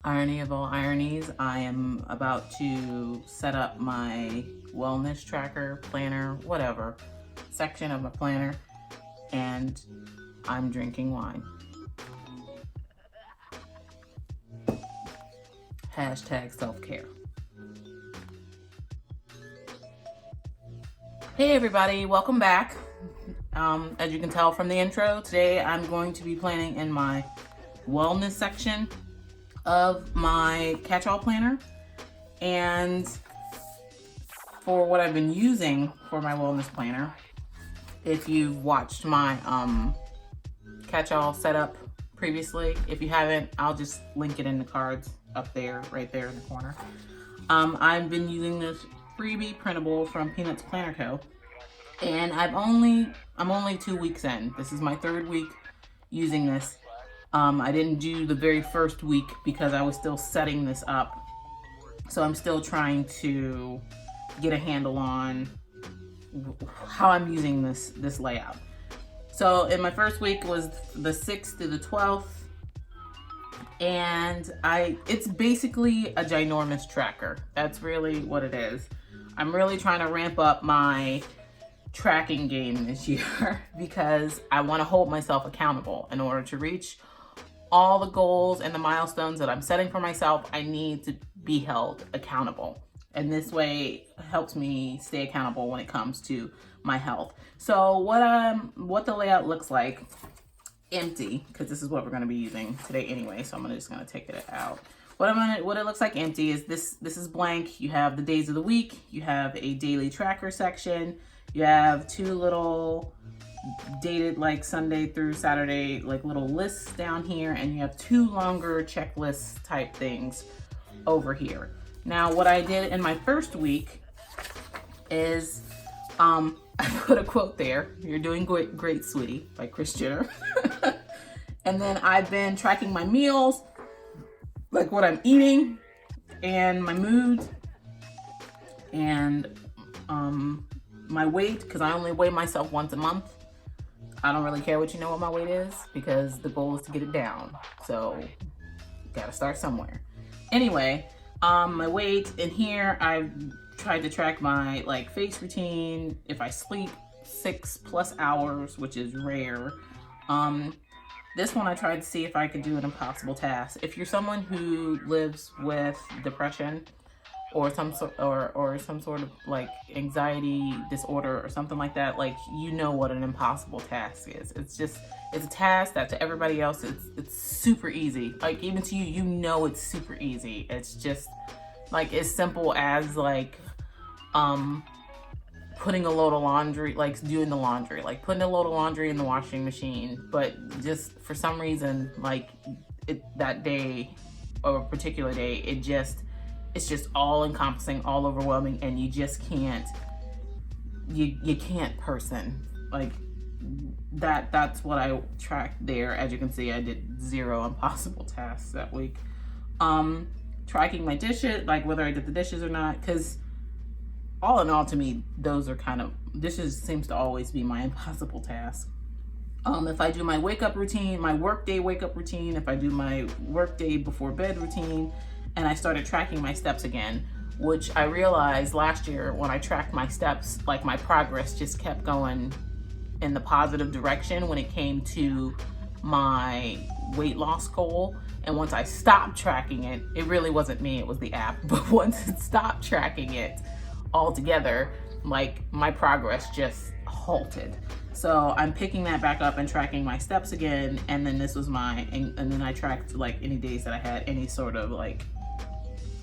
Irony of all ironies, I am about to set up my wellness tracker, planner, whatever, section of my planner, and I'm drinking wine. Hashtag self-care. Hey everybody, welcome back. As you can tell from the intro, today I'm going to be planning in my wellness section of my catch-all planner. And for what I've been using for my wellness planner, if you've watched my catch-all setup previously, if you haven't, I'll just link it in the cards up there, right there in the corner. I've been using this freebie printable from Peanuts Planner Co. And I'm only 2 weeks in. This is my third week using this. I didn't do the very first week because I was still setting this up. So I'm still trying to get a handle on how I'm using this layout. So in my first week was the 6th to the 12th. And it's basically a ginormous tracker. That's really what it is. I'm really trying to ramp up my tracking game this year because I want to hold myself accountable. In order to reach all the goals and the milestones that I'm setting for myself, I need to be held accountable. And this way helps me stay accountable when it comes to my health. So what the layout looks like, empty, because this is what we're going to be using today anyway, so I'm just going to take it out. What it looks like empty is this is blank. You have the days of the week, you have a daily tracker section, you have two little dated like Sunday through Saturday like little lists down here, and you have two longer checklist type things over here. Now what I did in my first week is I put a quote there, "You're doing great, sweetie," by Chris Jenner. And then I've been tracking my meals, like what I'm eating and my mood and my weight, because I only weigh myself once a month. I don't really care what you know what my weight is because the goal is to get it down. So gotta start somewhere. Anyway, my weight in here, I've tried to track my like face routine, if I sleep 6+ hours, which is rare. This one I tried to see if I could do an impossible task. If you're someone who lives with depression or some sort of like anxiety disorder or something like that, like, you know what an impossible task is. It's a task that to everybody else it's super easy. Like, even to you, you know it's super easy. It's just like as simple as like putting a load of laundry, like doing the laundry, like putting a load of laundry in the washing machine. But just for some reason, like that day or a particular day, it's just all encompassing, all overwhelming, and you just can't, you can't person. Like that's what I tracked there. As you can see, I did 0 impossible tasks that week. Tracking my dishes, like whether I did the dishes or not, because all in all, to me, those are kind of, dishes seems to always be my impossible task. If I do my wake up routine, my workday wake up routine, if I do my workday before bed routine, and I started tracking my steps again, which I realized last year when I tracked my steps, like my progress just kept going in the positive direction when it came to my weight loss goal. And once I stopped tracking it, it really wasn't me, it was the app. But once it stopped tracking it altogether, like my progress just halted. So I'm picking that back up and tracking my steps again. And then this was and then I tracked like any days that I had any sort of like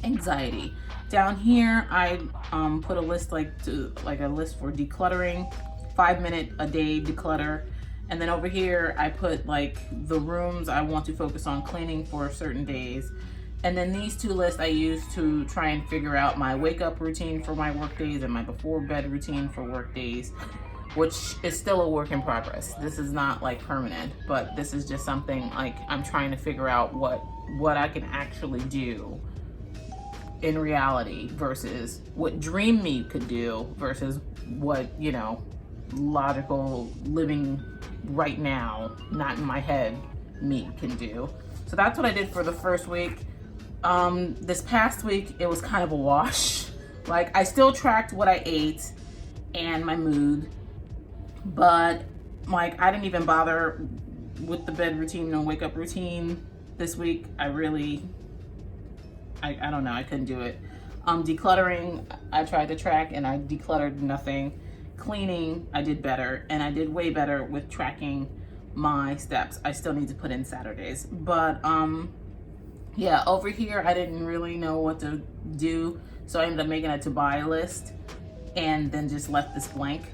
anxiety. Down here, I put a list a list for decluttering, 5-minute a day declutter. And then over here, I put like the rooms I want to focus on cleaning for certain days. And then these two lists I use to try and figure out my wake up routine for my work days and my before bed routine for work days, which is still a work in progress. This is not like permanent, but this is just something like I'm trying to figure out what I can actually do in reality versus what dream me could do versus what, you know, logical living right now, not in my head, me can do. So that's what I did for the first week. This past week, it was kind of a wash. Like, I still tracked what I ate and my mood, but like, I didn't even bother with the bed routine and wake up routine this week. I don't know, I couldn't do it. Decluttering, I tried to track and I decluttered nothing. Cleaning, I did better, and I did way better with tracking my steps. I still need to put in Saturdays, but yeah, over here I didn't really know what to do, so I ended up making a to buy list and then just left this blank.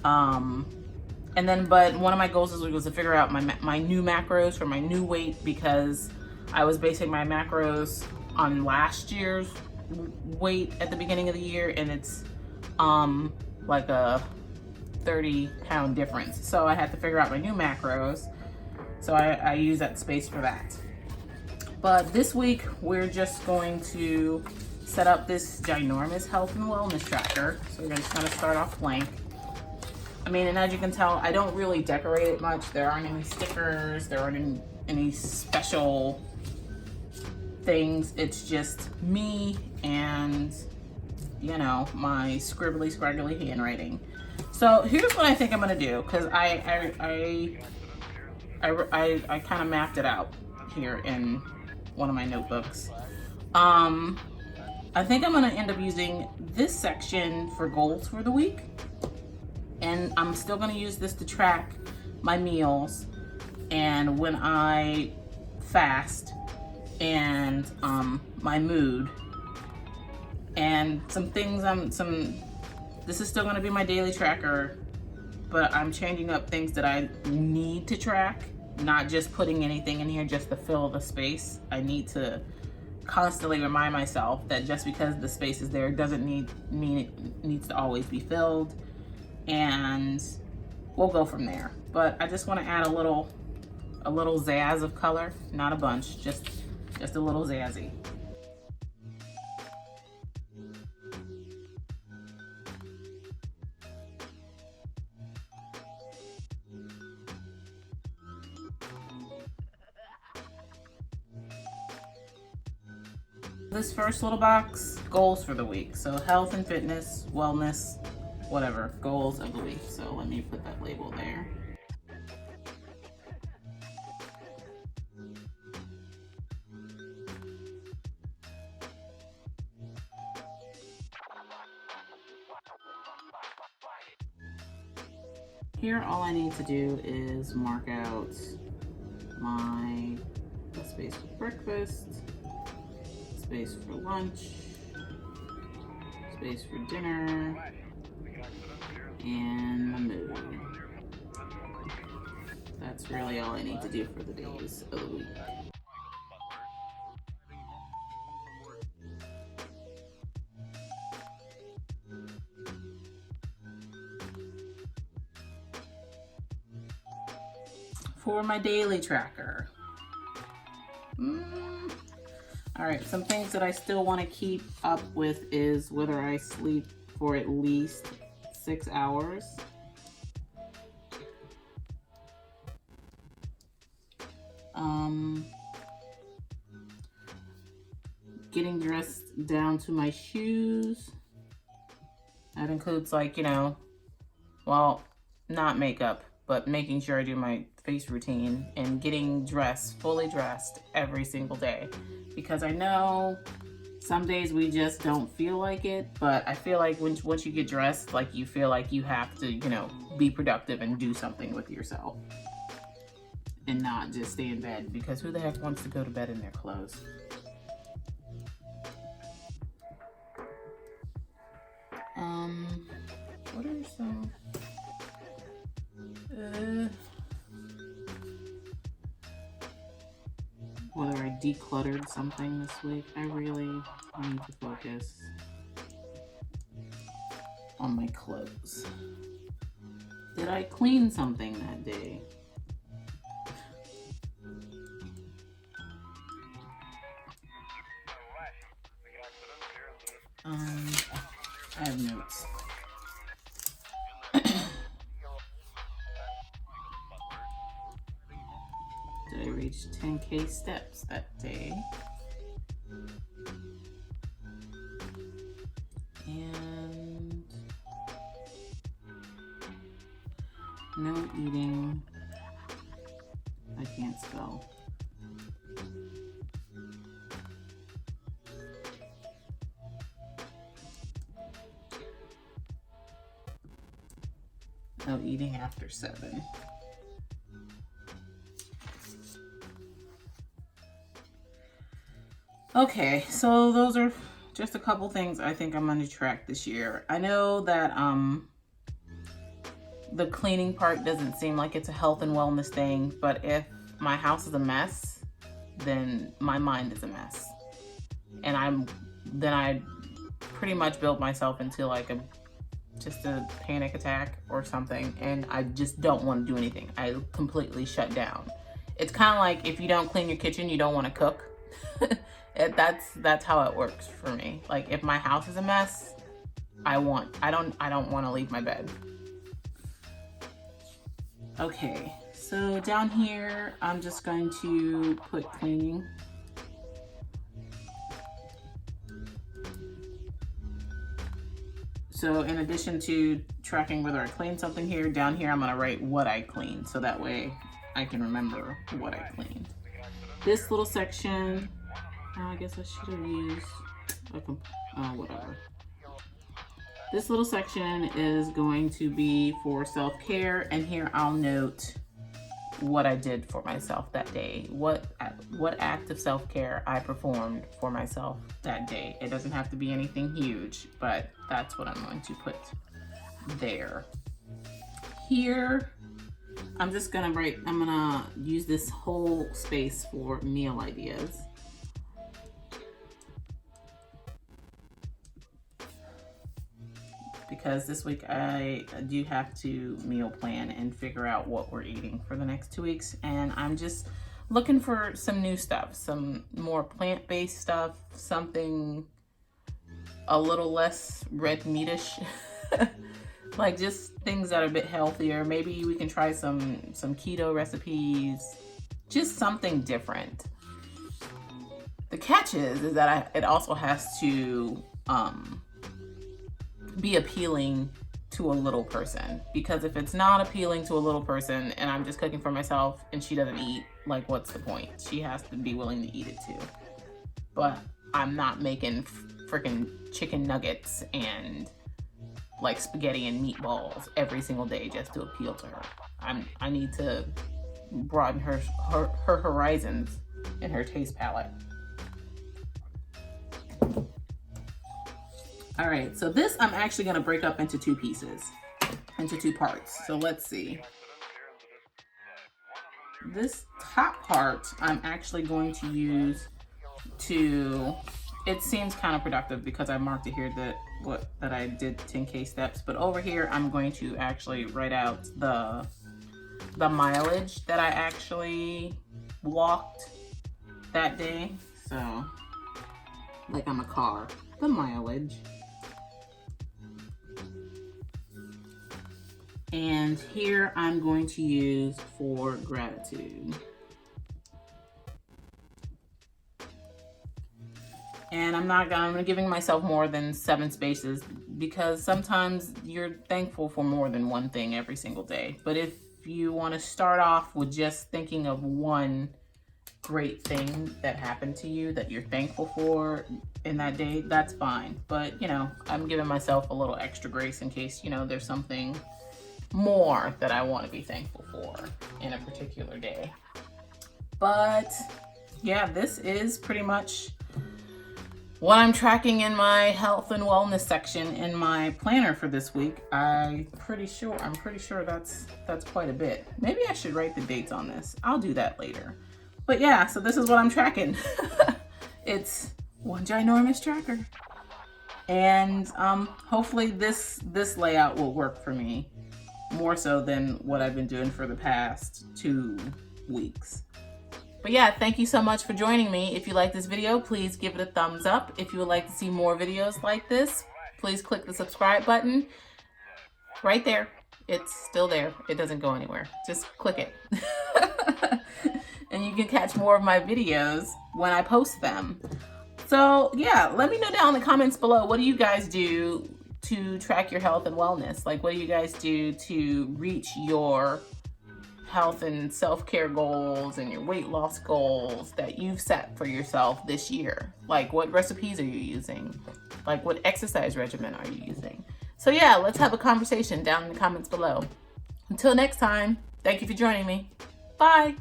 And then, but one of my goals this week was to figure out my new macros for my new weight, because I was basing my macros on last year's weight at the beginning of the year, and it's like a 30-pound difference. So I had to figure out my new macros. So I use that space for that. But this week we're just going to set up this ginormous health and wellness tracker. So we're just gonna start off blank. I mean, and as you can tell, I don't really decorate it much. There aren't any stickers, there aren't any special things. It's just me and, you know, my scribbly scraggly handwriting. So here's what I think I'm gonna do, because I kind of mapped it out here in one of my notebooks. I think I'm gonna end up using this section for goals for the week, and I'm still gonna use this to track my meals and when I fast, and my mood, and some things. This is still gonna be my daily tracker, but I'm changing up things that I need to track, not just putting anything in here just to fill the space. I need to constantly remind myself that just because the space is there doesn't mean it needs to always be filled, and we'll go from there. But I just want to add a little zazz of color, not a bunch, just a little zazzy. This first little box, goals for the week. So health and fitness, wellness, whatever, goals of the week. So let me put that label there. Here, all I need to do is mark out my space for breakfast, space for lunch, space for dinner, and my mood. That's really all I need to do for the days of the week. For my daily tracker. All right, some things that I still want to keep up with is whether I sleep for at least 6 hours. Getting dressed down to my shoes. That includes, like, you know, well, not makeup, but making sure I do my face routine and getting dressed, fully dressed every single day. Because I know some days we just don't feel like it, but I feel like once you get dressed, like, you feel like you have to, you know, be productive and do something with yourself and not just stay in bed, because who the heck wants to go to bed in their clothes? What are some whether I decluttered something this week. I really need to focus on my clothes. Did I clean something that day? I have notes. Did I reach 10K steps that day? No eating. I can't spell. No eating after 7. Okay, so those are just a couple things I think I'm going to track this year. I know that the cleaning part doesn't seem like it's a health and wellness thing, but if my house is a mess, then my mind is a mess. And I pretty much built myself into like just a panic attack or something, and I just don't want to do anything. I completely shut down. It's kind of like if you don't clean your kitchen, you don't want to cook. That's how it works for me. Like if my house is a mess, I don't want to leave my bed. Okay, so down here, I'm just going to put cleaning. So in addition to tracking whether I cleaned something here, down here I'm gonna write what I cleaned, so that way I can remember what I cleaned. This little section, I guess I should have used whatever. This little section is going to be for self-care, and here I'll note what I did for myself that day, what act of self-care I performed for myself that day. It doesn't have to be anything huge, but that's what I'm going to put there. Here, I'm gonna use this whole space for meal ideas. Because this week I do have to meal plan and figure out what we're eating for the next 2 weeks. And I'm just looking for some new stuff, some more plant-based stuff, something a little less red meatish. Like just things that are a bit healthier. Maybe we can try some keto recipes, just something different. The catch is that it also has to be appealing to a little person, because if it's not appealing to a little person and I'm just cooking for myself and she doesn't eat, like what's the point? She has to be willing to eat it too. But I'm not making freaking chicken nuggets and like spaghetti and meatballs every single day just to appeal to her. I need to broaden her horizons and her taste palette. All right, so this I'm actually gonna break up into 2 pieces, into 2 parts. So let's see. This top part I'm actually going to use it seems counterproductive because I marked it here that I did 10K steps, but over here I'm going to actually write out the mileage that I actually walked that day. So like I'm a car, the mileage. And here I'm going to use for gratitude. And I'm giving myself more than 7 spaces because sometimes you're thankful for more than one thing every single day. But if you want to start off with just thinking of one great thing that happened to you that you're thankful for in that day, that's fine. But, you know, I'm giving myself a little extra grace in case, you know, there's something more that I want to be thankful for in a particular day. But yeah, this is pretty much what I'm tracking in my health and wellness section in my planner for this week. I'm pretty sure that's quite a bit. Maybe I should write the dates on this. I'll do that later. But yeah, so this is what I'm tracking. It's one ginormous tracker. And hopefully this layout will work for me more so than what I've been doing for the past 2 weeks. But yeah, thank you so much for joining me. If you like this video, please give it a thumbs up. If you would like to see more videos like this, please click the subscribe button right there. It's still there. It doesn't go anywhere. Just click it. And you can catch more of my videos when I post them. So yeah, let me know down in the comments below, what do you guys do to track your health and wellness? Like, what do you guys do to reach your health and self-care goals and your weight loss goals that you've set for yourself this year? Like, what recipes are you using? Like, what exercise regimen are you using? So yeah, let's have a conversation down in the comments below. Until next time, thank you for joining me. Bye.